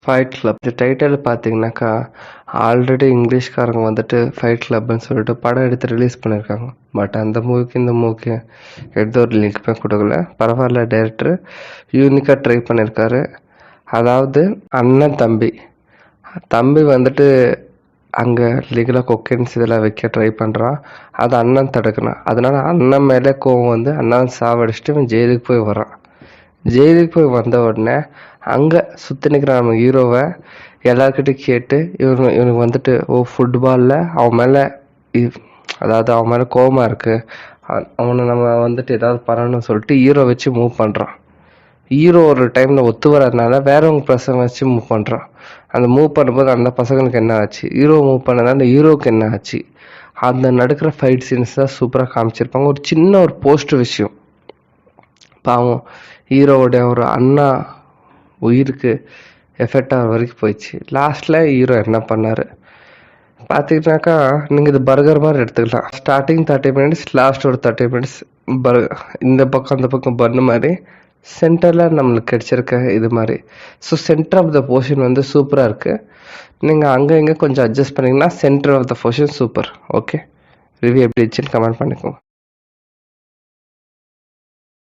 Fight club. இந்த title பார்த்தீங்கன்னாக்கா, already இங்கிலீஷ்காரங்க வந்துட்டு ஃபைட் கிளப்னு சொல்லிட்டு படம் எடுத்து ரிலீஸ் பண்ணியிருக்காங்க. பட் அந்த மூவிக்கு இந்த மூவிக்கு எந்த ஒரு லிங்க்குமே கொடுக்கல. பரவாயில்ல, டைரக்டர் யூனிக்காக ட்ரை பண்ணியிருக்காரு. அதாவது அண்ணன் தம்பி தம்பி வந்துட்டு அங்கே லீகலாக கொக்கைன்ஸ் இதெல்லாம் வைக்க ட்ரை பண்ணுறான். அதை அண்ணன் தடுக்கணும். அதனால அண்ணன் மேலே கோவம் வந்து அண்ணன் சாவடிச்சுட்டு இவன் ஜெயிலுக்கு போய் வரான். ஜெயிலுக்கு போய் வந்த உடனே அங்கே சுற்றி நிற்கிற நம்ம ஹீரோவை எல்லாருக்கிட்டையும் கேட்டு இவனுக்கு வந்துட்டு ஃபுட்பாலில் அவன் மேலே அதாவது அவன் மேலே கோபமாக இருக்குது, அவனை நம்ம வந்துட்டு ஏதாவது பண்ணணும்னு சொல்லிட்டு ஹீரோ வச்சு மூவ் பண்ணுறான். ஹீரோ ஒரு டைமில் ஒத்து வர்றதுனால வேறவங்க பசங்க வச்சு மூவ் பண்ணுறான். அந்த மூவ் பண்ணும்போது அந்த பசங்களுக்கு என்ன ஆச்சு, ஹீரோ மூவ் பண்ணதால் அந்த ஹீரோவுக்கு என்ன ஆச்சு, அந்த நடக்கிற ஃபைட் சீன்ஸ் தான் சூப்பராக காமிச்சிருப்பாங்க. ஒரு சின்ன ஒரு போஸ்டர் விஷயம், பாவம் ஹீரோவோடைய ஒரு அண்ணா உயிருக்கு எஃபெக்ட் ஆகிற வரைக்கும் போயிடுச்சு. லாஸ்ட்டில் ஹீரோ என்ன பண்ணார் பார்த்தீங்கன்னாக்கா, நீங்கள் இது பர்கர் மாதிரி எடுத்துக்கலாம். ஸ்டார்டிங் 30 minutes, லாஸ்ட் ஒரு 30 minutes இந்த பக்கம் அந்த பக்கம் பண்ணு மாதிரி சென்டரில் நம்மளுக்கு கிடைச்சிருக்க இது மாதிரி. So centre of the portion வந்து சூப்பராக இருக்குது. நீங்கள் அங்கே இங்கே கொஞ்சம் அட்ஜஸ்ட் பண்ணிங்கன்னா centre of the portion super. Okay, review எப்படி இருந்துச்சுன்னு கமெண்ட் பண்ணிக்கோங்க.